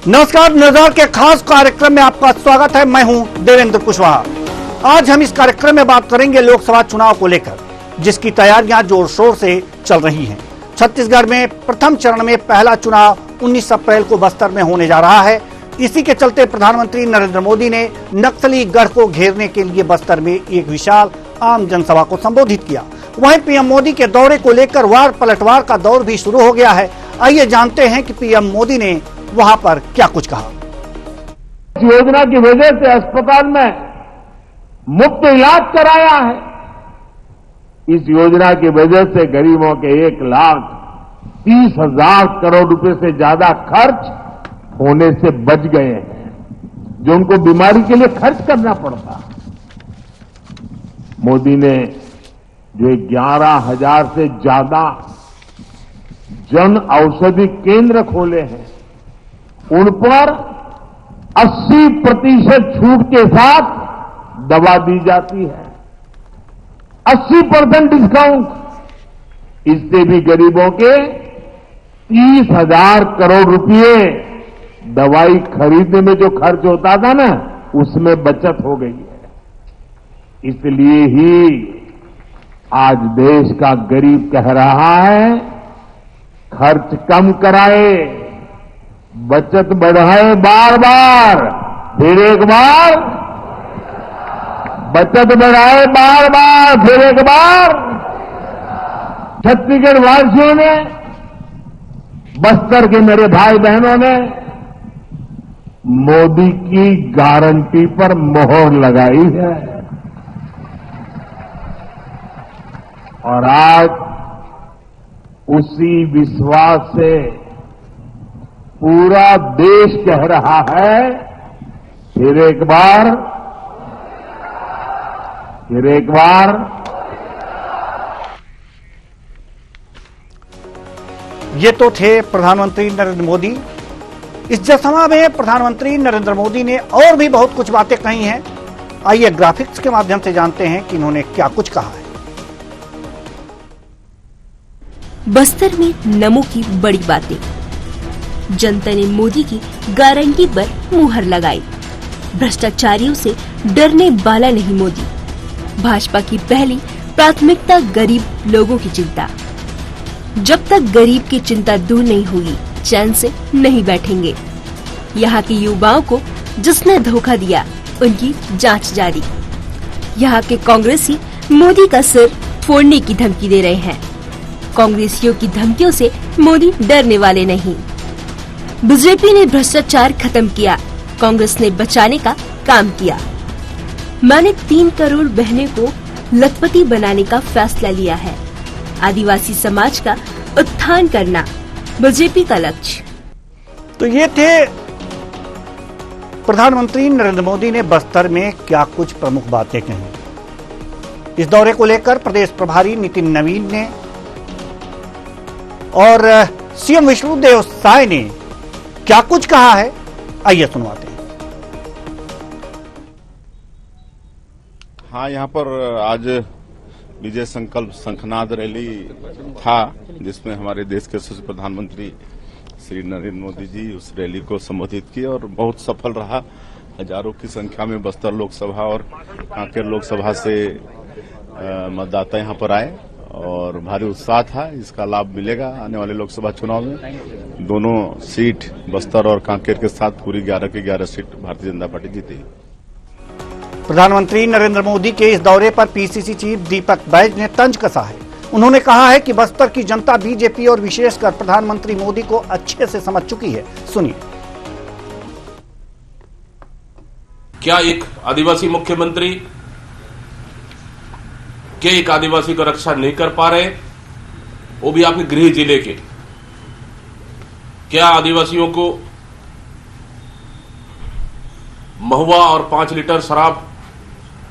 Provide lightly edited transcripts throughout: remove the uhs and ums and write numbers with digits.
नमस्कार, नजर के खास कार्यक्रम में आपका स्वागत है। मैं हूं देवेंद्र कुशवाहा। आज हम इस कार्यक्रम में बात करेंगे लोकसभा चुनाव को लेकर, जिसकी तैयारियां जोर शोर से चल रही हैं। छत्तीसगढ़ में प्रथम चरण में पहला चुनाव 19 अप्रैल को बस्तर में होने जा रहा है। इसी के चलते प्रधानमंत्री नरेंद्र मोदी ने नक्सली गढ़ को घेरने के लिए बस्तर में एक विशाल आम जनसभा को संबोधित किया। वहीं पीएम मोदी के दौरे को लेकर वार पलटवार का दौर भी शुरू हो गया है। आइए जानते हैं कि पीएम मोदी ने वहां पर क्या कुछ कहा। इस योजना की वजह से अस्पताल में मुफ्त इलाज कराया है। इस योजना की वजह से गरीबों के 1,30,000 करोड़ रुपए से ज्यादा खर्च होने से बच गए हैं, जो उनको बीमारी के लिए खर्च करना पड़ता। मोदी ने जो 11,000 से ज्यादा जन औषधि केंद्र खोले हैं, उन पर 80% छूट के साथ दवा दी जाती है। 80% डिस्काउंट। इससे भी गरीबों के 30,000 करोड़ रुपए दवाई खरीदने में जो खर्च होता था ना, उसमें बचत हो गई है। इसलिए ही आज देश का गरीब कह रहा है, खर्च कम कराए, बचत बढ़ाए, बार बार, फिर एक बार, बचत बढ़ाए बार बार, फिर एक बार। छत्तीसगढ़ वासियों ने, बस्तर के मेरे भाई बहनों ने मोदी की गारंटी पर मोहर लगाई है और आज उसी विश्वास से पूरा देश कह रहा है, फिर एक बार, फिर एक बार। ये तो थे प्रधानमंत्री नरेंद्र मोदी। इस जनसभा में प्रधानमंत्री नरेंद्र मोदी ने और भी बहुत कुछ बातें कही हैं। आइए ग्राफिक्स के माध्यम से जानते हैं कि इन्होंने क्या कुछ कहा है। बस्तर में नमो की बड़ी बातें। जनता ने मोदी की गारंटी पर मुहर लगाई। भ्रष्टाचारियों से डरने वाला नहीं मोदी। भाजपा की पहली प्राथमिकता गरीब लोगों की चिंता। जब तक गरीब की चिंता दूर नहीं होगी, चैन से नहीं बैठेंगे। यहाँ के युवाओं को जिसने धोखा दिया, उनकी जांच जारी। यहाँ के कांग्रेसी मोदी का सिर फोड़ने की धमकी दे रहे हैं। कांग्रेसियों की धमकियों से मोदी डरने वाले नहीं। बीजेपी ने भ्रष्टाचार खत्म किया, कांग्रेस ने बचाने का काम किया। मैंने 3 करोड़ बहनें को लखपति बनाने का फैसला लिया है। आदिवासी समाज का उत्थान करना बीजेपी का लक्ष्य। तो ये थे प्रधानमंत्री नरेंद्र मोदी ने बस्तर में क्या कुछ प्रमुख बातें कही। इस दौरे को लेकर प्रदेश प्रभारी नितिन नवीन ने और सीएम विष्णुदेव साय ने क्या कुछ कहा है, आइए सुनवाते हैं। हाँ, यहाँ पर आज विजय संकल्प शंखनाद रैली था, जिसमें हमारे देश के यशस्वी प्रधानमंत्री श्री नरेंद्र मोदी जी उस रैली को संबोधित किए और बहुत सफल रहा। हजारों की संख्या में बस्तर लोकसभा और कांकेर लोकसभा से मतदाता यहाँ पर आए और भारी उत्साह था। इसका लाभ मिलेगा आने वाले लोकसभा चुनाव में। दोनों सीट बस्तर और कांकेर के साथ पूरी 11 की 11 सीट भारतीय जनता पार्टी जीती। प्रधानमंत्री नरेंद्र मोदी के इस दौरे पर पीसीसी चीफ दीपक बैज ने तंज कसा है। उन्होंने कहा है कि बस्तर की जनता बीजेपी और विशेषकर प्रधानमंत्री मोदी को अच्छे से समझ चुकी है। सुनिए। क्या एक आदिवासी मुख्यमंत्री के एक आदिवासी को रक्षा नहीं कर पा रहे, वो भी आपके गृह जिले के? क्या आदिवासियों को महुआ और 5 लीटर शराब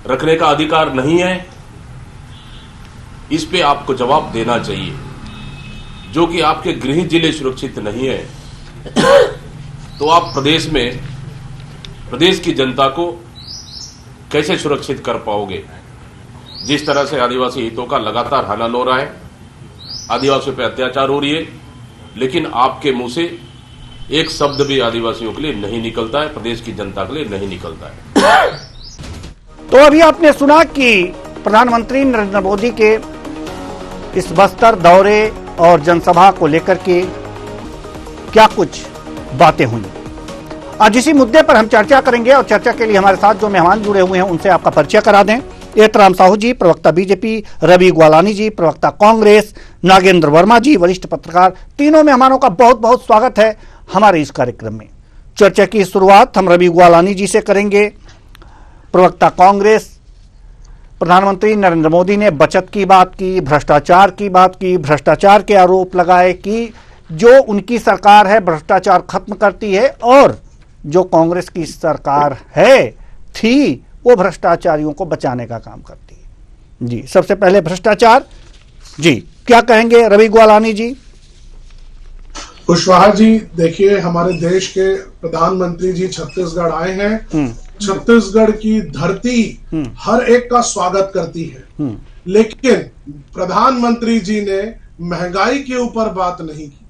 रखने का अधिकार नहीं है? इस पे आपको जवाब देना चाहिए। जो कि आपके गृह जिले सुरक्षित नहीं है, तो आप प्रदेश की जनता को कैसे सुरक्षित कर पाओगे? जिस तरह से आदिवासी हितों का लगातार हनन हो रहा है, आदिवासियों पर अत्याचार हो रही है, लेकिन आपके मुंह से एक शब्द भी आदिवासियों के लिए नहीं निकलता है, प्रदेश की जनता के लिए नहीं निकलता है। तो अभी आपने सुना कि प्रधानमंत्री नरेंद्र मोदी के इस बस्तर दौरे और जनसभा को लेकर के क्या कुछ बातें हुई। आज इसी मुद्दे पर हम चर्चा करेंगे और चर्चा के लिए हमारे साथ जो मेहमान जुड़े हुए हैं उनसे आपका परिचय करा दें। एतराम साहू जी, प्रवक्ता बीजेपी, रवि ग्वालानी जी, प्रवक्ता कांग्रेस, नागेंद्र वर्मा जी, वरिष्ठ पत्रकार। तीनों मेहमानों का बहुत बहुत स्वागत है हमारे इस कार्यक्रम में। चर्चा की शुरुआत हम रवि ग्वालानी जी से करेंगे। प्रवक्ता कांग्रेस, प्रधानमंत्री नरेंद्र मोदी ने बचत की बात की, भ्रष्टाचार की बात की, भ्रष्टाचार के आरोप लगाए कि जो उनकी सरकार है भ्रष्टाचार खत्म करती है और जो कांग्रेस की सरकार थी वो भ्रष्टाचारियों को बचाने का काम करती है। जी, सबसे पहले भ्रष्टाचार जी, क्या कहेंगे रवि ग्वालानी जी? कुशवाहा जी, देखिए हमारे देश के प्रधानमंत्री जी छत्तीसगढ़ आए हैं। छत्तीसगढ़ की धरती हर एक का स्वागत करती है, लेकिन प्रधानमंत्री जी ने महंगाई के ऊपर बात नहीं की।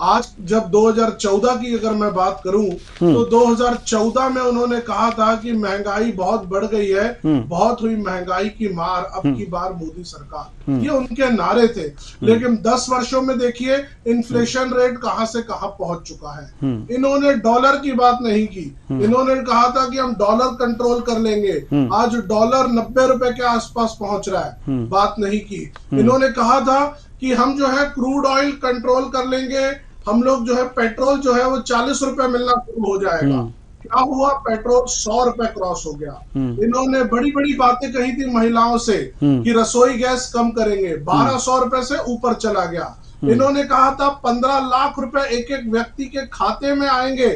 आज जब 2014 की अगर मैं बात करूं तो 2014 में उन्होंने कहा था कि महंगाई बहुत बढ़ गई है, बहुत हुई महंगाई की मार, अब की बार मोदी सरकार, ये उनके नारे थे। लेकिन 10 वर्षों में देखिए इन्फ्लेशन रेट कहां से कहां पहुंच चुका है। इन्होंने डॉलर की बात नहीं की, इन्होंने कहा था कि हम डॉलर कंट्रोल कर लेंगे। आज डॉलर 90 रुपए के आसपास पहुंच रहा है, बात नहीं की। इन्होंने कहा था कि हम जो है क्रूड ऑयल कंट्रोल कर लेंगे, हम लोग जो है पेट्रोल जो है वो 40 रुपए मिलना शुरू हो जाएगा। क्या हुआ? पेट्रोल 100 रुपए क्रॉस हो गया। इन्होंने बड़ी बड़ी बातें कही थी महिलाओं से कि रसोई गैस कम करेंगे, 1200 रुपए से ऊपर चला गया। इन्होंने कहा था 15 लाख रुपए एक एक व्यक्ति के खाते में आएंगे।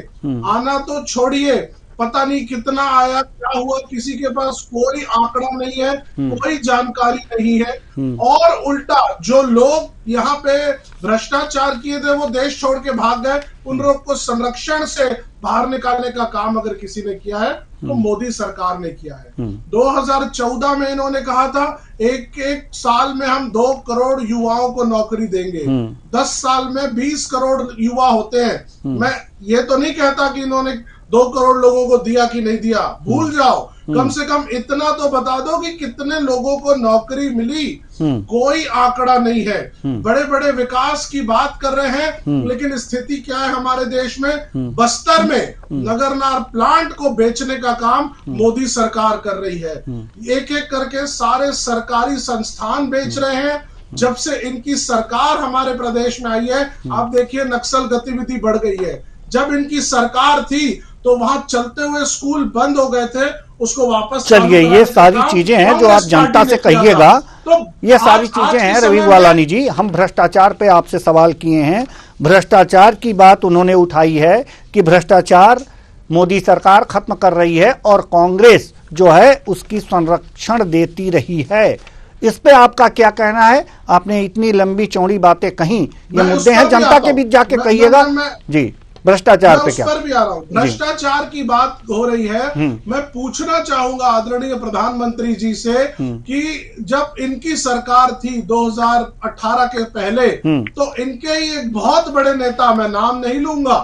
आना तो छोड़िए, पता नहीं कितना आया, क्या हुआ, किसी के पास कोई आंकड़ा नहीं है, कोई जानकारी नहीं है। और उल्टा जो लोग यहाँ पे भ्रष्टाचार किए थे वो देश छोड़ के भाग गए, उन लोग को संरक्षण से बाहर निकालने का काम अगर किसी ने किया है तो मोदी सरकार ने किया है। 2014 में इन्होंने कहा था एक एक साल में हम 2 करोड़ युवाओं को नौकरी देंगे। 10 साल में 20 करोड़ युवा होते हैं। मैं ये तो नहीं कहता कि इन्होंने 2 करोड़ लोगों को दिया कि नहीं दिया, भूल जाओ, कम से कम इतना तो बता दो कि कितने लोगों को नौकरी मिली। कोई आंकड़ा नहीं है। बड़े बड़े विकास की बात कर रहे हैं, लेकिन स्थिति क्या है हमारे देश में? बस्तर में नगरनार प्लांट को बेचने का काम मोदी सरकार कर रही है। एक एक करके सारे सरकारी संस्थान बेच रहे हैं। जब से इनकी सरकार हमारे प्रदेश में आई है, आप देखिए नक्सल गतिविधि बढ़ गई है। जब इनकी सरकार थी तो वहां चलते हुए स्कूल बंद हो गए थे, उसको वापस चलिए, ये सारी चीजें हैं जो आप जनता से कहिएगा। तो ये सारी चीजें हैं रवि ग्वालानी जी। हम भ्रष्टाचार पे आपसे सवाल किए हैं, भ्रष्टाचार की बात उन्होंने उठाई है कि भ्रष्टाचार मोदी सरकार खत्म कर रही है और कांग्रेस जो है उसकी संरक्षण देती रही है। इस पे आपका क्या कहना है? आपने इतनी लंबी चौड़ी बातें कही, ये मुद्दे हैं, जनता के बीच जाके कहिएगा जी। भ्रष्टाचार पे क्या? भी आ रहा हूं। भ्रष्टाचार की बात हो रही है। मैं पूछना चाहूंगा आदरणीय प्रधानमंत्री जी से कि जब इनकी सरकार थी 2018 के पहले, तो इनके ही एक बहुत बड़े नेता, मैं नाम नहीं लूंगा,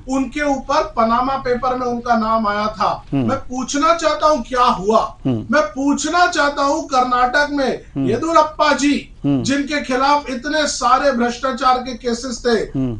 उनके ऊपर पनामा पेपर में उनका नाम आया था। मैं पूछना चाहता हूं क्या हुआ। मैं पूछना चाहता हूं कर्नाटक में येदुरप्पा जी जिनके खिलाफ इतने सारे भ्रष्टाचार के केसेस थे,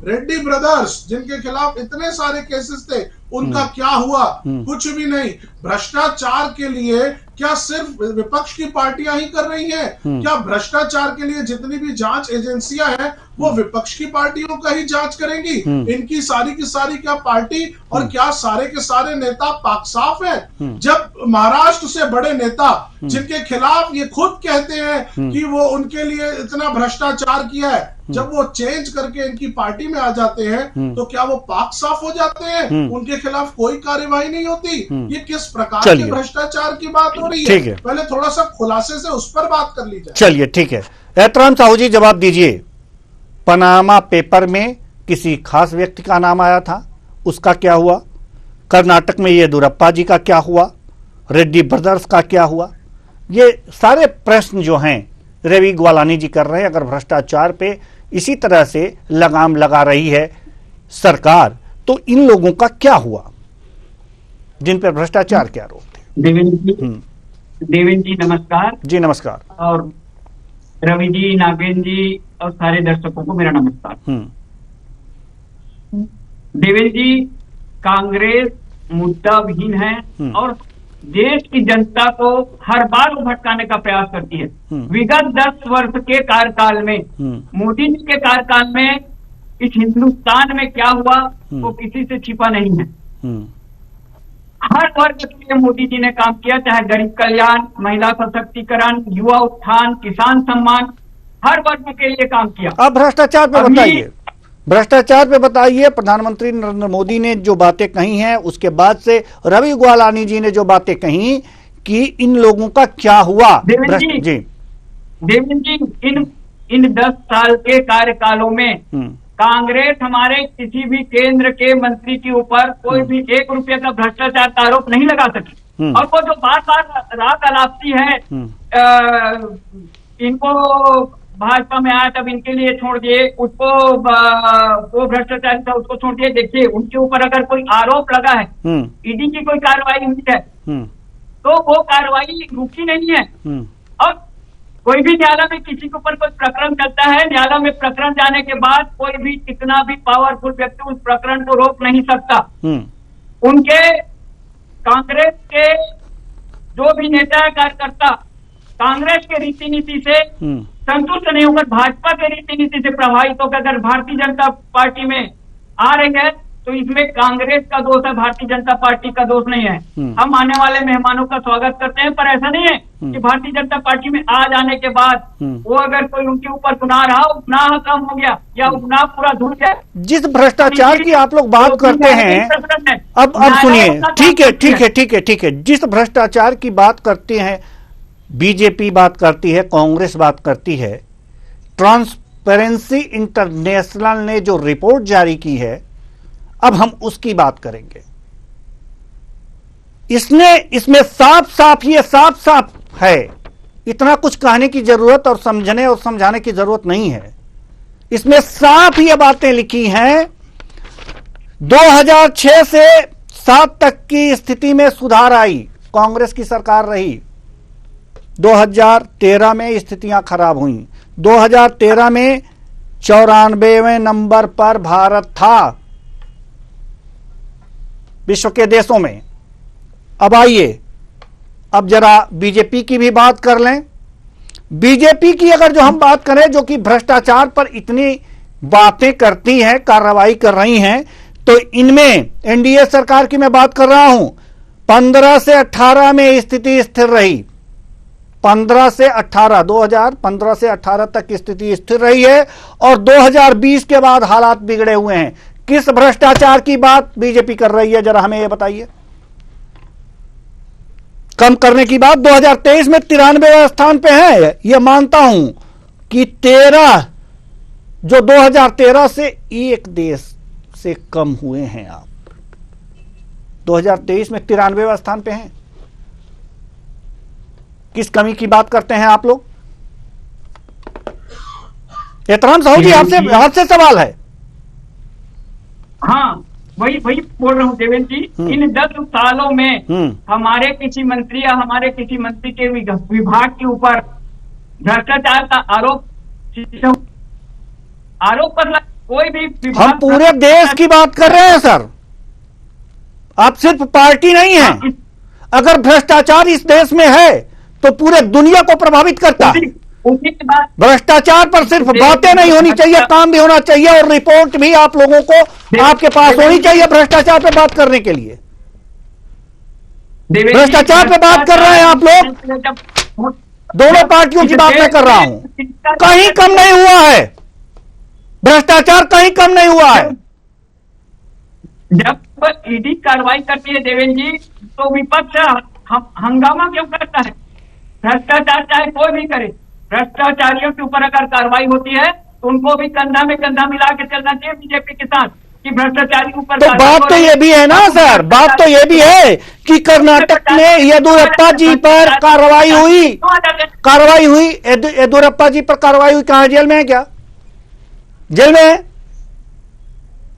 रेड्डी ब्रदर्स जिनके खिलाफ इतने सारे केसेस थे, उनका क्या हुआ? कुछ भी नहीं। भ्रष्टाचार के लिए क्या सिर्फ विपक्ष की पार्टियां ही कर रही हैं? क्या भ्रष्टाचार के लिए जितनी भी जांच एजेंसियां हैं वो विपक्ष की पार्टियों का ही जांच करेंगी? इनकी सारी की सारी क्या पार्टी और क्या सारे के सारे नेता पाक साफ हैं? जब महाराष्ट्र से बड़े नेता जिनके खिलाफ ये खुद कहते हैं कि वो उनके लिए इतना भ्रष्टाचार किया है, जब वो चेंज करके इनकी पार्टी में आ जाते हैं तो क्या वो पाक साफ हो जाते हैं? उनके खिलाफ कोई कार्यवाही नहीं होती? ये किस प्रकार के भ्रष्टाचार की बात हो रही है? पहले थोड़ा सा खुलासे से उस पर बात कर ली जाए। चलिए ठीक है, एतराम साहू जी जवाब दीजिए। पनामा पेपर में किसी खास व्यक्ति का नाम आया था, उसका क्या हुआ? कर्नाटक में येदुरप्पा जी का क्या हुआ? रेड्डी ब्रदर्स का क्या हुआ? ये सारे प्रश्न जो हैं रवि ग्वालानी जी कर रहे हैं। अगर भ्रष्टाचार पे इसी तरह से लगाम लगा रही है सरकार, तो इन लोगों का क्या हुआ जिन पर भ्रष्टाचार के आरोप थे? देवेंद्र जी नमस्कार। जी नमस्कार। और रवि जी, नागेंद्र जी और सारे दर्शकों को मेरा नमस्कार। देवेंद्र जी, कांग्रेस मुद्दा विहीन है और देश की जनता को हर बार भटकाने का प्रयास करती है। विगत 10 वर्ष के कार्यकाल में, मोदी जी के कार्यकाल में इस हिंदुस्तान में क्या हुआ वो किसी से छिपा नहीं है। हर वर्ग के लिए मोदी जी ने काम किया, चाहे गरीब कल्याण, महिला सशक्तिकरण, युवा उत्थान, किसान सम्मान, हर वर्ग के लिए काम किया। अब भ्रष्टाचार पे बताइए, भ्रष्टाचार पे बताइए। प्रधानमंत्री नरेंद्र मोदी ने जो बातें कही हैं, उसके बाद से रवि गोवालानी जी ने जो बातें कही कि इन लोगों का क्या हुआ। देवेंद्र जी, इन 10 साल के कार्यकालों में कांग्रेस हमारे किसी भी केंद्र के मंत्री के ऊपर कोई भी 1 रुपये का भ्रष्टाचार का आरोप नहीं लगा सकी। और वो जो बार बार रात अलापती है, इनको भाजपा में आया तब इनके लिए छोड़ दिए, उसको वो भ्रष्टाचार था उसको छोड़ दिए। देखिए, उनके ऊपर अगर कोई आरोप लगा है, ईडी की कोई कार्रवाई हुई है, तो वो कार्रवाई रुकी नहीं है। और कोई भी न्यायालय में किसी के ऊपर कोई प्रकरण चलता है, न्यायालय में प्रकरण जाने के बाद कोई भी कितना भी पावरफुल व्यक्ति उस प्रकरण को रोक नहीं सकता। उनके कांग्रेस के जो भी नेता है, कार्यकर्ता कांग्रेस के रीति नीति से संतुष्ट नहीं होकर भाजपा के रीति नीति से प्रभावित होकर अगर भारतीय जनता पार्टी में आ रही है, तो इसमें कांग्रेस का दोष है, भारतीय जनता पार्टी का दोष नहीं है। हम आने वाले मेहमानों का स्वागत करते हैं, पर ऐसा नहीं है कि भारतीय जनता पार्टी में आ जाने के बाद वो अगर कोई उनके ऊपर गुनाह रहा, गुनाह कम हो गया या गुनाह पूरा धुल गया। जिस भ्रष्टाचार की आप लोग बात करते हैं, अब सुनिए, ठीक है, जिस भ्रष्टाचार की बात करते हैं, बीजेपी बात करती है, कांग्रेस बात करती है, ट्रांसपेरेंसी इंटरनेशनल ने जो रिपोर्ट जारी की है, अब हम उसकी बात करेंगे। इसमें साफ है, इतना कुछ कहने की जरूरत और समझने और समझाने की जरूरत नहीं है। इसमें साफ ये बातें लिखी हैं, 2006 से 7 तक की स्थिति में सुधार आई, कांग्रेस की सरकार रही। 2013 में स्थितियां खराब हुई। 2013 में 94वें नंबर पर भारत था विश्व के देशों में। अब आइए, अब जरा बीजेपी की भी बात कर लें। बीजेपी की अगर जो हम बात करें, जो कि भ्रष्टाचार पर इतनी बातें करती हैं, कार्रवाई कर रही हैं, तो इनमें एनडीए सरकार की मैं बात कर रहा हूं, 15 से 18 में स्थिति स्थिर रही। 2015 से 18 तक स्थिति स्थिर रही है और 2020 के बाद हालात बिगड़े हुए हैं। किस भ्रष्टाचार की बात बीजेपी कर रही है, जरा हमें यह बताइए। कम करने की बात 2023 में 93वें स्थान पे है, यह मानता हूं कि 13 जो 2013 से एक देश से कम हुए हैं आप, 2023 में 93वें स्थान पे हैं। किस कमी की बात करते हैं आप लोग? एहतराम साहू जी, आपसे सवाल है। हाँ, वही बोल रहा हूँ देवेंद्र जी। इन 10 सालों में हमारे किसी मंत्री या हमारे किसी मंत्री के विभाग के ऊपर भ्रष्टाचार का आरोप पर कोई भी हम पूरे देश की बात कर रहे हैं सर, आप सिर्फ पार्टी नहीं है। अगर भ्रष्टाचार इस देश में है तो पूरे दुनिया को प्रभावित करता है। भ्रष्टाचार पर सिर्फ बातें नहीं होनी चाहिए, काम भी होना चाहिए और रिपोर्ट भी आप लोगों को आपके पास होनी चाहिए भ्रष्टाचार पे बात करने के लिए। भ्रष्टाचार पे बात कर रहे हैं आप लोग, दोनों पार्टियों की बात मैं कर रहा हूं। कहीं कम नहीं हुआ है भ्रष्टाचार, कहीं कम नहीं हुआ है। जब ईडी कार्रवाई करती है देवेंद्र जी, तो विपक्ष हंगामा क्यों करता है? भ्रष्टाचार चाहे कोई भी करे, भ्रष्टाचारियों के ऊपर अगर कार्रवाई होती है तो उनको भी कंधा में कंधा मिला के चलना चाहिए बीजेपी के साथ कि भ्रष्टाचारी के ऊपर। तो बात तो ये भी है ना सर, बात तो ये भी है कि कर्नाटक में येदुरप्पा जी पर कार्रवाई हुई, येदुरप्पा जी पर कार्रवाई हुई, कहां जेल में है? क्या जेल में है?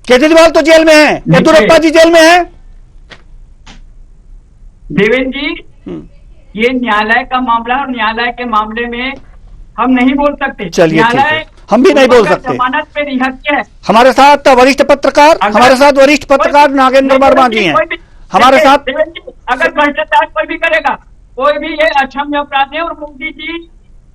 केजरीवाल तो जेल में है, येदुरप्पा जी जेल में है। देवेंद्र जी, ये न्यायालय का मामला और न्यायालय के मामले में हम नहीं बोल सकते। चलिए ठीक है, हम भी नहीं बोल सकते। जमानत पे रिहा किया है। हमारे साथ वरिष्ठ पत्रकार नागेंद्र वर्मा जी हैं हमारे साथ। अगर भ्रष्टाचार कोई भी करेगा, कोई भी ये अक्षम्य अपराध है, और मोदी जी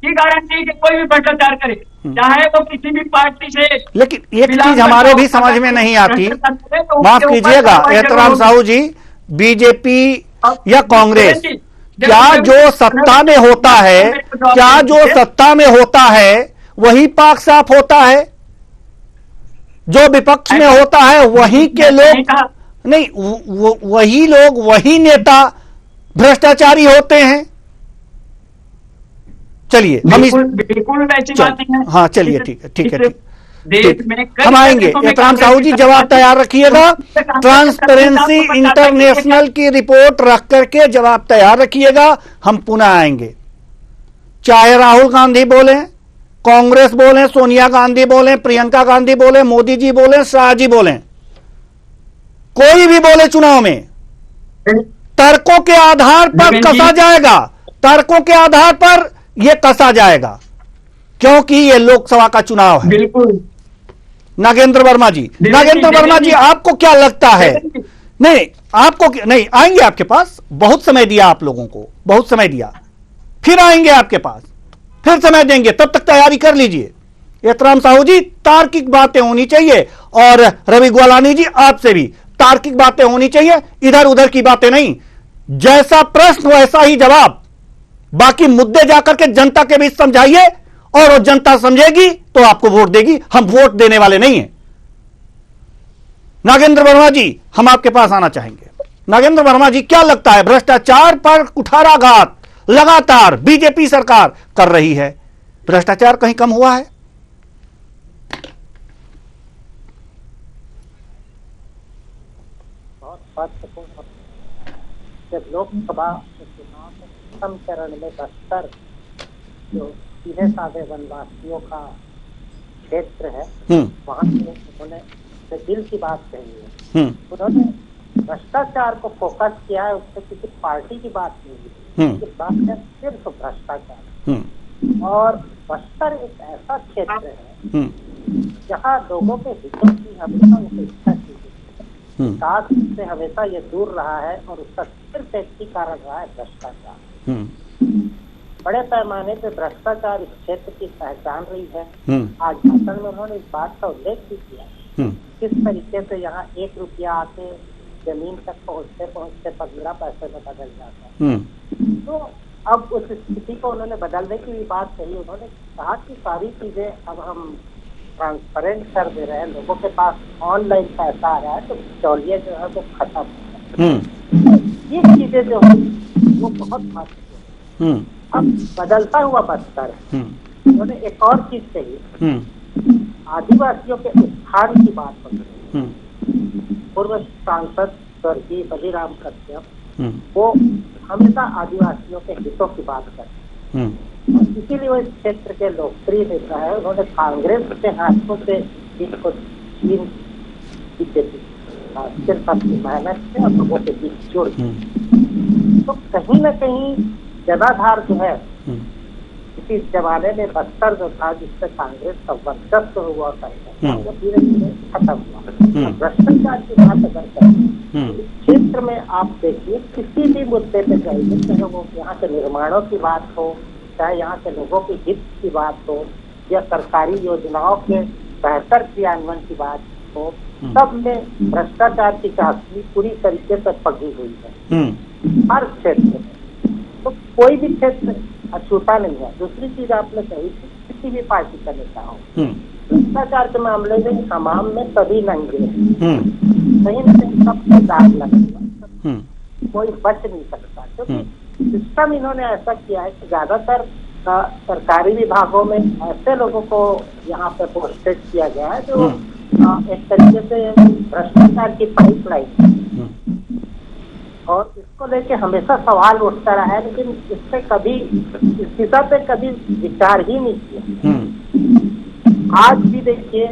की गारंटी कि कोई भी भ्रष्टाचार करे, चाहे वो किसी भी पार्टी से। लेकिन एक चीज हमारे भी समझ में नहीं आती, माफ कीजिएगा एहतराम साहू जी, बीजेपी या कांग्रेस, क्या जो सत्ता में होता है वही पाक साफ होता है, जो विपक्ष में होता है वही के लोग नहीं, वही लोग, वही नेता भ्रष्टाचारी होते हैं। चलिए हम बिल्कुल वैसी बात है। हाँ चलिए ठीक है देश में हम आएंगे। एहतराम साहू जी जवाब तैयार रखिएगा, ट्रांसपेरेंसी इंटरनेशनल की रिपोर्ट रख करके जवाब तैयार रखिएगा, हम पुनः आएंगे। चाहे राहुल गांधी बोले, कांग्रेस बोले, सोनिया गांधी बोले, प्रियंका गांधी बोले, मोदी जी बोले, शाह जी बोले, कोई भी बोले, चुनाव में तर्कों के आधार पर कसा जाएगा, तर्कों के आधार पर यह कसा जाएगा, क्योंकि ये लोकसभा का चुनाव है। बिल्कुल नागेंद्र वर्मा जी आपको क्या लगता है? नहीं आपको नहीं, आएंगे आपके पास, बहुत समय दिया आप लोगों को, बहुत समय दिया, फिर आएंगे आपके पास, फिर समय देंगे, तब तक तैयारी कर लीजिए। एहतराम साहू जी, तार्किक बातें होनी चाहिए, और रवि गोलानी जी आपसे भी तार्किक बातें होनी चाहिए, इधर उधर की बातें नहीं। जैसा प्रश्न वैसा ही जवाब, बाकी मुद्दे जाकर के जनता के बीच समझाइए, और वो जनता समझेगी तो आपको वोट देगी, हम वोट देने वाले नहीं हैं। नागेंद्र वर्मा जी, हम आपके पास आना चाहेंगे। नागेंद्र वर्मा जी, क्या लगता है भ्रष्टाचार पर कुठाराघात लगातार बीजेपी सरकार कर रही है, भ्रष्टाचार कहीं कम हुआ है? बहुत महत्वपूर्ण जब लोकसभा चुनाव में प्रथम चरण में बस्तर जो सीधे साधे वनवासियों का क्षेत्र है, वहां से उन्होंने दिल की बात कही है। उन्होंने भ्रष्टाचार को फोकस किया है, उससे किसी पार्टी की बात नहीं है, बात है सिर्फ भ्रष्टाचार। और बस्तर एक ऐसा क्षेत्र है जहाँ लोगों के हितों की हमेशा उपेक्षा की गई, विकास से हमेशा ये दूर रहा है, और उसका सिर्फ एक ही कारण रहा है भ्रष्टाचार। बड़े पैमाने पे भ्रष्टाचार इस क्षेत्र की पहचान रही है। आज भाषण में उन्होंने इस बात का उल्लेख भी किया, किस तरीके से यहाँ 1 रुपया आके जमीन तक पहुँचते 15 पैसे में बदल जाता है। तो अब उस स्थिति को उन्होंने बदलने की भी बात कही। उन्होंने कहा कि सारी चीजें अब हम ट्रांसपेरेंट कर दे रहे हैं, लोगों के पास ऑनलाइन पैसा आ रहा है, तो बिचौलिए जो है वो खत्म हो रहा है। ये चीजें जो है वो बहुत महत्वपूर्ण है। अब बदलता हुआ बस्तर उन्होंने एक और चीज कही, आदिवासियों के उत्थान की बात कही। पूर्व सांसद स्वर्गीय बलिराम कश्यप वो हमेशा आदिवासियों के हितों की बात करते हैं, इसीलिए वो इस क्षेत्र के लोकप्रिय नेता है। उन्होंने कांग्रेस के हाथों से इसको छीन सिर्फ अपनी मेहनत से और लोगों के बीच जोड़, तो कहीं न कहीं जनाधार जो है, इसी जमाने में बस्तर जो था जिससे कांग्रेस का वर्चस्व हुआ करता, वो धीरे धीरे खत्म हुआ। भ्रष्टाचार की बात अगर करें, इस क्षेत्र में आप देखिए किसी भी मुद्दे पे जाइए, चाहे वो यहाँ के निर्माणों की बात हो, चाहे यहाँ के लोगों के हित की बात हो, या सरकारी योजनाओं के बेहतर क्रियान्वयन की बात हो, सब में भ्रष्टाचार की चाशनी पूरी तरीके से पगी हुई है हर क्षेत्र में। तो कोई भी क्षेत्र अछूता नहीं है। दूसरी चीज आपने कही थी, किसी भी पार्टी का नेता हो, भ्रष्टाचार के मामले में तमाम में सभी नंगे हैं, कहीं न कहीं सबसे दाग लगेगा, कोई बच नहीं सकता, क्योंकि सिस्टम इन्होंने ऐसा किया है कि ज्यादातर सरकारी विभागों में ऐसे लोगों को यहाँ पे पोस्टेड किया गया है जो एक तरीके से भ्रष्टाचार की पाइपलाइन, और इसको लेके हमेशा सवाल उठता रहा है, लेकिन इस पे कभी, इस दिशा पे कभी विचार ही नहीं किया। आज भी देखिए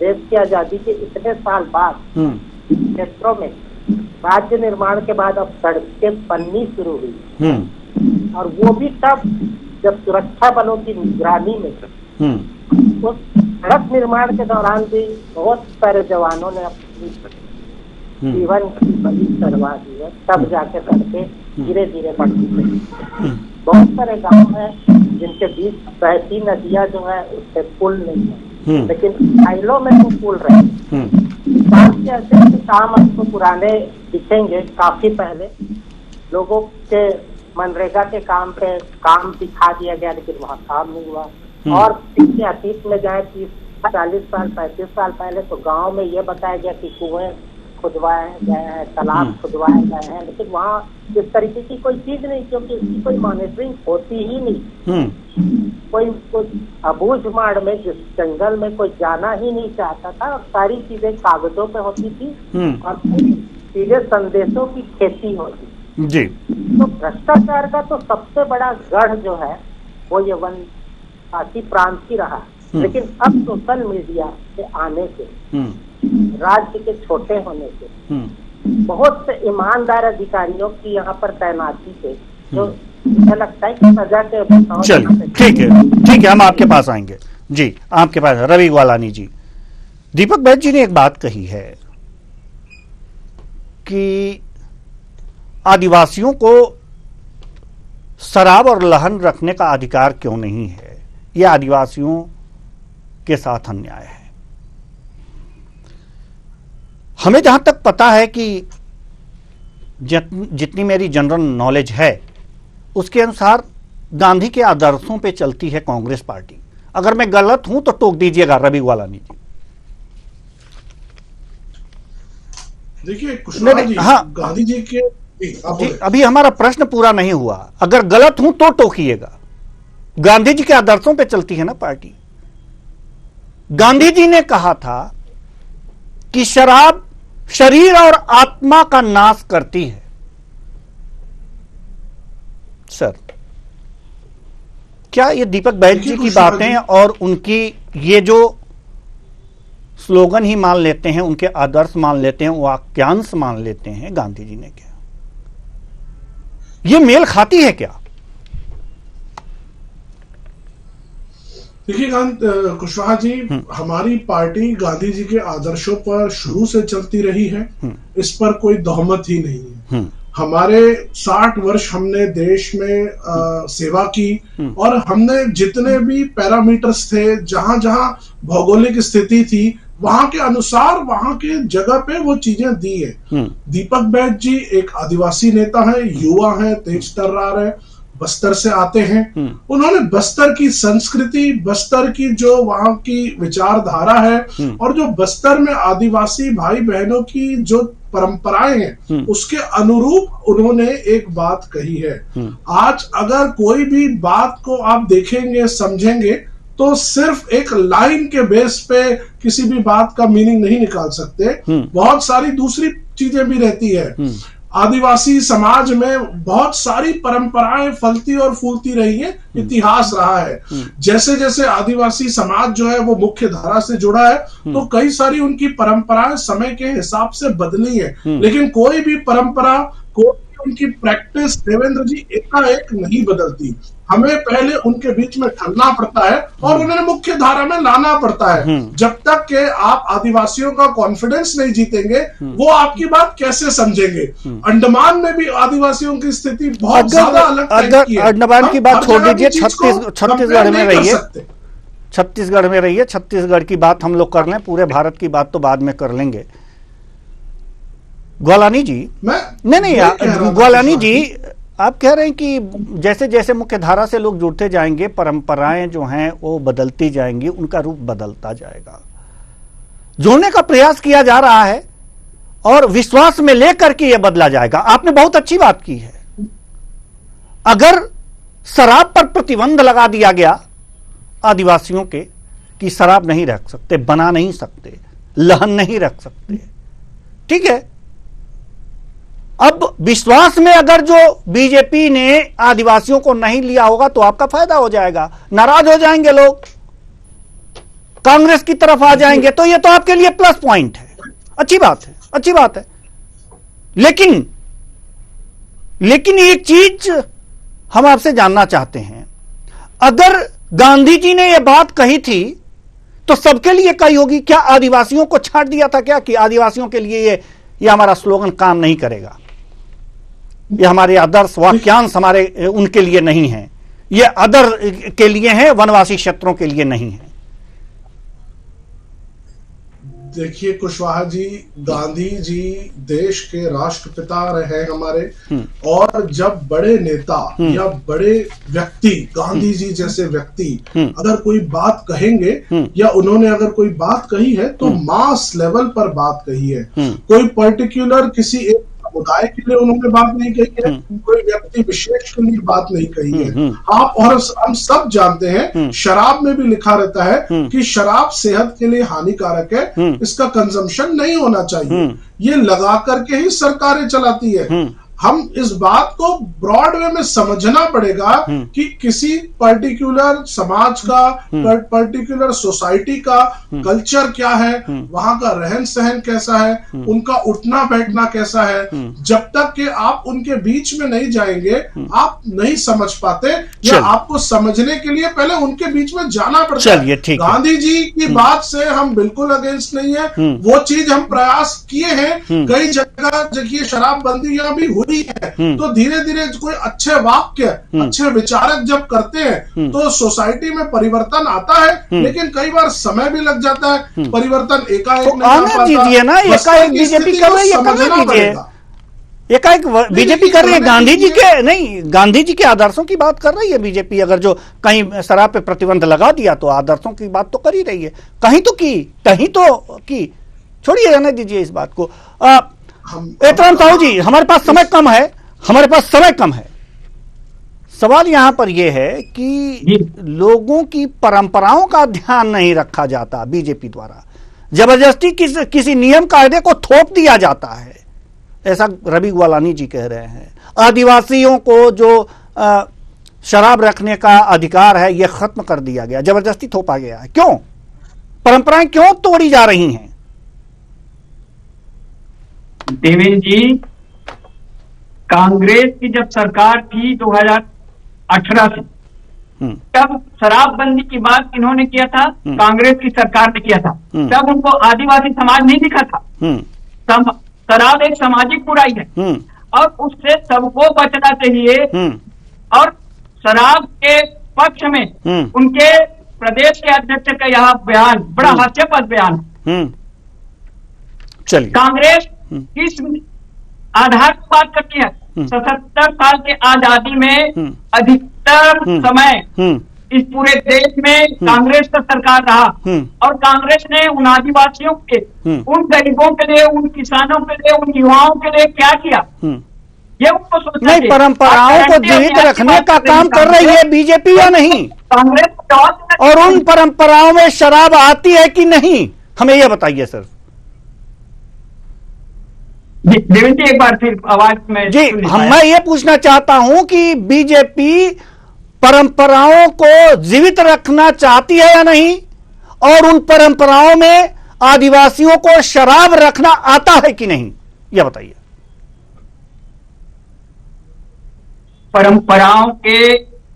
देश की आजादी के इतने साल बाद क्षेत्रों में राज्य निर्माण के बाद अब सड़कें बननी शुरू हुई, और वो भी तब जब सुरक्षा बलों की निगरानी में। उस सड़क निर्माण के दौरान भी बहुत सारे जवानों ने अपनी जीवन की बलि चढ़वा दी है, तब जाके सड़कें धीरे धीरे बढ़ती है। बहुत सारे गांव हैं जिनके बीच बहती नदियां जो है उससे पुल नहीं है, लेकिन खाइलों में तो पुल रहे। के ऐसे काम आपको पुराने दिखेंगे, काफी पहले लोगों के मनरेगा के काम पे काम दिखा दिया गया, लेकिन वहाँ काम नहीं हुआ। और पीछे अतीत में जाए 30-40 साल 35 साल पहले तो गांव में ये बताया गया कि कुएं खुदवाए गए हैं, तालाब खुदवाए गए हैं, लेकिन वहाँ इस तरीके की कोई चीज नहीं, क्योंकि इसकी कोई मॉनिटरिंग होती ही नहीं। कोई अबूझमाड़ में जिस जंगल में कोई जाना ही नहीं चाहता था, और सारी चीजें कागजों पे होती थी और सीधे संदेशों की खेती होती जी। तो भ्रष्टाचार का तो सबसे बड़ा गढ़ जो है वो ये वनवासी प्रांत ही रहा। लेकिन अब सोशल मीडिया के आने से, राज्य के छोटे होने से, बहुत से ईमानदार अधिकारियों की यहाँ पर तैनाती से जो मुझे लगता है कि सजा के चलिए ठीक है, हम आपके पास आएंगे जी। आपके पास रवि ग्वालानी जी, दीपक बैद जी ने एक बात कही है कि आदिवासियों को शराब और लहन रखने का अधिकार क्यों नहीं है, यह आदिवासियों के साथ अन्याय है। हमें जहां तक पता है कि जितनी मेरी जनरल नॉलेज है उसके अनुसार गांधी के आदर्शों पे चलती है कांग्रेस पार्टी। अगर मैं गलत हूं तो टोक दीजिएगा रवि ग्वालानी जी। देखिए कुशवाहा जी, हाँ, गांधी जी के जी, अभी हमारा प्रश्न पूरा नहीं हुआ। अगर गलत हूं तो टोकिएगा। गांधी जी के आदर्शों पे चलती है ना पार्टी। गांधी जी ने कहा था कि शराब शरीर और आत्मा का नाश करती है। सर, क्या ये दीपक बैद जी की बातें और उनकी ये जो स्लोगन ही मान लेते हैं, उनके आदर्श मान लेते हैं, वाक्यांश मान लेते हैं गांधी जी ने, क्या ये मेल खाती है क्या? देखिए कुशवाहा जी, हमारी पार्टी गांधी जी के आदर्शों पर शुरू से चलती रही है, इस पर कोई दहमत ही नहीं है। हमारे 60 वर्ष हमने देश में सेवा की, और हमने जितने भी पैरामीटर्स थे, जहां जहां भौगोलिक स्थिति थी, वहां के अनुसार वहां के जगह पे वो चीजें दी है। दीपक बैद जी एक आदिवासी नेता है, युवा है, तेज तर्रार है, बस्तर से आते हैं। उन्होंने बस्तर की संस्कृति, बस्तर की जो वहां की विचारधारा है, और जो बस्तर में आदिवासी भाई बहनों की जो परंपराएं हैं, उसके अनुरूप उन्होंने एक बात कही है। आज अगर कोई भी बात को आप देखेंगे, समझेंगे, तो सिर्फ एक लाइन के बेस पे किसी भी बात का मीनिंग नहीं निकाल सकते। बहुत सारी दूसरी चीजें भी रहती है। आदिवासी समाज में बहुत सारी परंपराएं फलती और फूलती रही हैं, इतिहास रहा है। जैसे जैसे आदिवासी समाज जो है वो मुख्य धारा से जुड़ा है, तो कई सारी उनकी परंपराएं समय के हिसाब से बदली है, लेकिन कोई भी परंपरा, कोई उनकी प्रैक्टिस देवेंद्र जी एकाएक नहीं बदलती। हमें पहले उनके बीच में ढलना पड़ता है और उन्हें मुख्य धारा में लाना पड़ता है। जब तक के आप आदिवासियों का कॉन्फिडेंस नहीं जीतेंगे, वो आपकी बात कैसे समझेंगे। अंडमान में भी आदिवासियों की स्थिति बहुत ज्यादा अलग टाइप की है। अंडमान की बात छोड़ दीजिए, छत्तीसगढ़ में रहिए, छत्तीसगढ़ में रहिए, छत्तीसगढ़ की बात हम लोग कर लें, पूरे भारत की बात तो बाद में कर लेंगे। ग्वालानी जी, नहीं, ग्वालानी जी, आप कह रहे हैं कि जैसे जैसे मुख्य धारा से लोग जुड़ते जाएंगे, परंपराएं जो हैं वो बदलती जाएंगी, उनका रूप बदलता जाएगा। जोड़ने का प्रयास किया जा रहा है और विश्वास में लेकर के यह बदला जाएगा। आपने बहुत अच्छी बात की है। अगर शराब पर प्रतिबंध लगा दिया गया आदिवासियों के कि शराब नहीं रख सकते, बना नहीं सकते, लहन नहीं रख सकते, ठीक है। अब विश्वास में अगर जो बीजेपी ने आदिवासियों को नहीं लिया होगा तो आपका फायदा हो जाएगा, नाराज हो जाएंगे लोग। कांग्रेस की तरफ आ जाएंगे तो ये तो आपके लिए प्लस पॉइंट है, अच्छी बात है, अच्छी बात है। लेकिन एक चीज हम आपसे जानना चाहते हैं, अगर गांधी जी ने यह बात कही थी तो सबके लिए कही होगी, क्या आदिवासियों को छांट दिया था क्या कि आदिवासियों के लिए ये हमारा स्लोगन काम नहीं करेगा, ये हमारे आदर्श वाक्यांश हमारे उनके लिए नहीं है, ये अदर के लिए हैं, वनवासी क्षेत्रों के लिए नहीं है? देखिए कुशवाहा जी, गांधी जी देश के राष्ट्रपिता रहे हमारे, और जब बड़े नेता या बड़े व्यक्ति, गांधी जी जैसे व्यक्ति अगर कोई बात कहेंगे या उन्होंने अगर कोई बात कही है तो मास लेवल पर बात कही है, कोई पर्टिकुलर किसी एक समुदाय के लिए उन्होंने बात नहीं कही है, कोई व्यक्ति विशेष के लिए बात नहीं कही है। आप और हम सब जानते हैं, शराब में भी लिखा रहता है कि शराब सेहत के लिए हानिकारक है, इसका कंजम्पशन नहीं होना चाहिए। ये लगा करके ही सरकारें चलाती है। हम इस बात को ब्रॉड वे में समझना पड़ेगा कि किसी पर्टिकुलर समाज का, पर्टिकुलर सोसाइटी का कल्चर क्या है, वहां का रहन सहन कैसा है, उनका उठना बैठना कैसा है। जब तक कि आप उनके बीच में नहीं जाएंगे आप नहीं समझ पाते, या आपको समझने के लिए पहले उनके बीच में जाना पड़ता है। गांधी जी की बात से हम बिल्कुल अगेंस्ट नहीं है, वो चीज हम प्रयास किए हैं, कई जगह देखिए शराबबंदियां भी हुई है, तो धीरे धीरे कोई अच्छे वाक्य, अच्छे विचारक जब करते हैं तो सोसाइटी में परिवर्तन आता है, लेकिन कई बार समय भी लग जाता है, परिवर्तन एकाएक नहीं आ पाता। दीजिए ना, एकाएक बीजेपी कर रही है, करने दीजिए, एकाएक बीजेपी कर रही है, गांधी जी के नहीं, गांधी जी के आदर्शों की बात कर रही है बीजेपी। अगर जो कहीं शराब पे प्रतिबंध लगा दिया तो आदर्शों की बात तो कर ही रही है, कहीं तो की, छोड़िए, रहने दीजिए इस बात को। एतराम साहू जी, हमारे पास समय कम है, सवाल यहां पर यह है कि लोगों की परंपराओं का ध्यान नहीं रखा जाता बीजेपी द्वारा, जबरदस्ती किसी नियम कायदे को थोप दिया जाता है, ऐसा रवि ग्वालानी जी कह रहे हैं। आदिवासियों को जो शराब रखने का अधिकार है यह खत्म कर दिया गया, जबरदस्ती थोपा गया है। क्यों? परंपराएं क्यों तोड़ी जा रही हैं? देवेंद्र जी, कांग्रेस की जब सरकार थी 2018 से, तब शराबबंदी की बात इन्होंने किया था, कांग्रेस की सरकार ने किया था, तब उनको आदिवासी समाज नहीं दिखा था। शराब एक सामाजिक बुराई है और उससे सबको बचना चाहिए, और शराब के पक्ष में उनके प्रदेश के अध्यक्ष का यह बयान बड़ा हास्यास्पद बयान है। चलिए, कांग्रेस किस आधार पर बात करती है? 77 साल के आजादी में अधिकतर समय इस पूरे देश में कांग्रेस का सरकार रहा, और कांग्रेस ने उन आदिवासियों के, उन गरीबों के लिए, उन किसानों के लिए, उन युवाओं के लिए क्या किया, ये उनको सोचना चाहिए। परंपराओं को जीवित रखने का काम कर रही है बीजेपी या नहीं? कांग्रेस और उन परंपराओं में शराब आती है कि नहीं, हमें यह बताइए सर। देवेंद्र जी, एक बार फिर आवाज में जी, मैं ये पूछना चाहता हूं कि बीजेपी परंपराओं को जीवित रखना चाहती है या नहीं, और उन परंपराओं में आदिवासियों को शराब रखना आता है कि नहीं, यह बताइए। परंपराओं के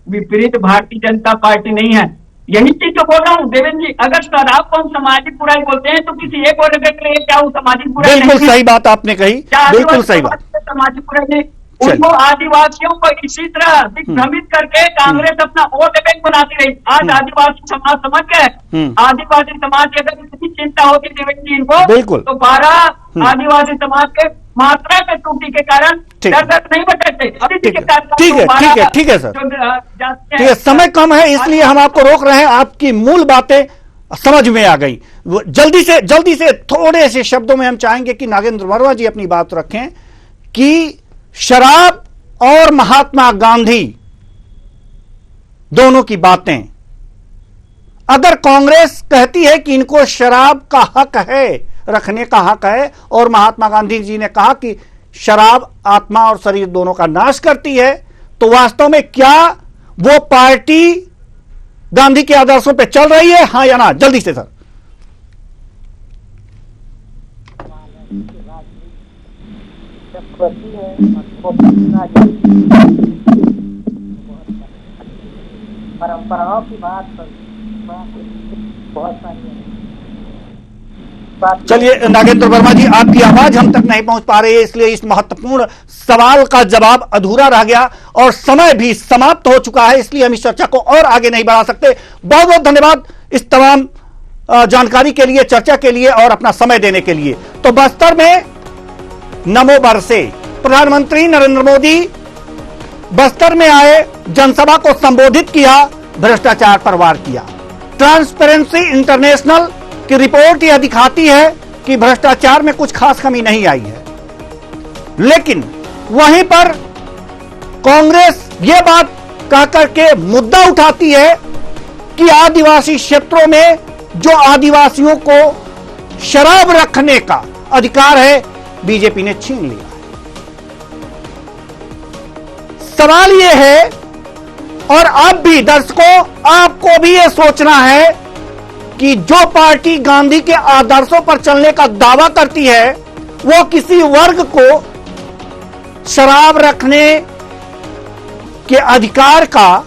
विपरीत भारतीय जनता पार्टी नहीं है, यही चीज तो बोल रहा हूँ देवेंद्र जी। अगर शराब को हम सामाजिक बुराई बोलते हैं तो किसी एक वर्ग के लिए क्या वो सामाजिक बुराई? बिल्कुल सही बात आपने कही, बिल्कुल सही बात। सामाजिक बुराई नहीं, उनको आदिवासियों को इसी तरह दिग्भ्रमित करके कांग्रेस अपना वोट बैंक बनाती रही। आज आदिवासी समाज समझ गए, आदिवासी समाज की अगर इतनी चिंता होती देवेंद्र जी इनको, तो 12 आदिवासी समाज के मात्रा के त्रुटि के कारण नहीं बचते। ठीक है सर, ठीक है, समय कम है इसलिए हम आपको रोक रहे हैं, आपकी मूल बातें समझ में आ गई। जल्दी से थोड़े से शब्दों में हम चाहेंगे कि नागेंद्र वर्मा जी अपनी बात रखें कि शराब और महात्मा गांधी दोनों की बातें, अगर कांग्रेस कहती है कि इनको शराब का हक है, रखने का हक है, और महात्मा गांधी जी ने कहा कि शराब आत्मा और शरीर दोनों का नाश करती है, तो वास्तव में क्या वो पार्टी गांधी के आदर्शों पे चल रही है, हां या ना? जल्दी से सर। बची है और वो बचना चाहिए। परंपराओं की बात बहुत सारी है। चलिए नागेंद्र वर्मा जी, आपकी आवाज हम तक नहीं पहुंच पा रही है, इसलिए इस महत्वपूर्ण सवाल का जवाब अधूरा रह गया और समय भी समाप्त हो चुका है, इसलिए हम इस चर्चा को और आगे नहीं बढ़ा सकते। बहुत बहुत धन्यवाद इस तमाम जानकारी के लिए, चर्चा के लिए और अपना समय देने के लिए। तो बस्तर में नमो बरसे, प्रधानमंत्री नरेंद्र मोदी बस्तर में आए, जनसभा को संबोधित किया, भ्रष्टाचार पर वार किया। ट्रांसपेरेंसी इंटरनेशनल की रिपोर्ट यह दिखाती है कि भ्रष्टाचार में कुछ खास कमी नहीं आई है, लेकिन वहीं पर कांग्रेस यह बात कहकर के मुद्दा उठाती है कि आदिवासी क्षेत्रों में जो आदिवासियों को शराब रखने का अधिकार है, बीजेपी ने छीन लिया। सवाल यह है, और अब भी दर्शकों आपको भी यह सोचना है कि जो पार्टी गांधी के आदर्शों पर चलने का दावा करती है, वो किसी वर्ग को शराब रखने के अधिकार का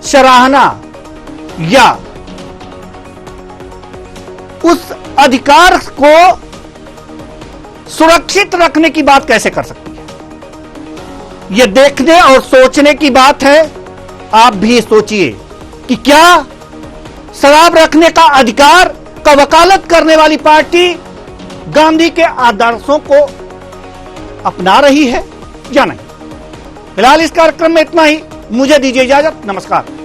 सराहना या उस अधिकार को सुरक्षित रखने की बात कैसे कर सकती है? यह देखने और सोचने की बात है। आप भी सोचिए कि क्या शराब रखने का अधिकार का वकालत करने वाली पार्टी गांधी के आदर्शों को अपना रही है या नहीं। फिलहाल इस कार्यक्रम में इतना ही, मुझे दीजिए इजाजत, नमस्कार।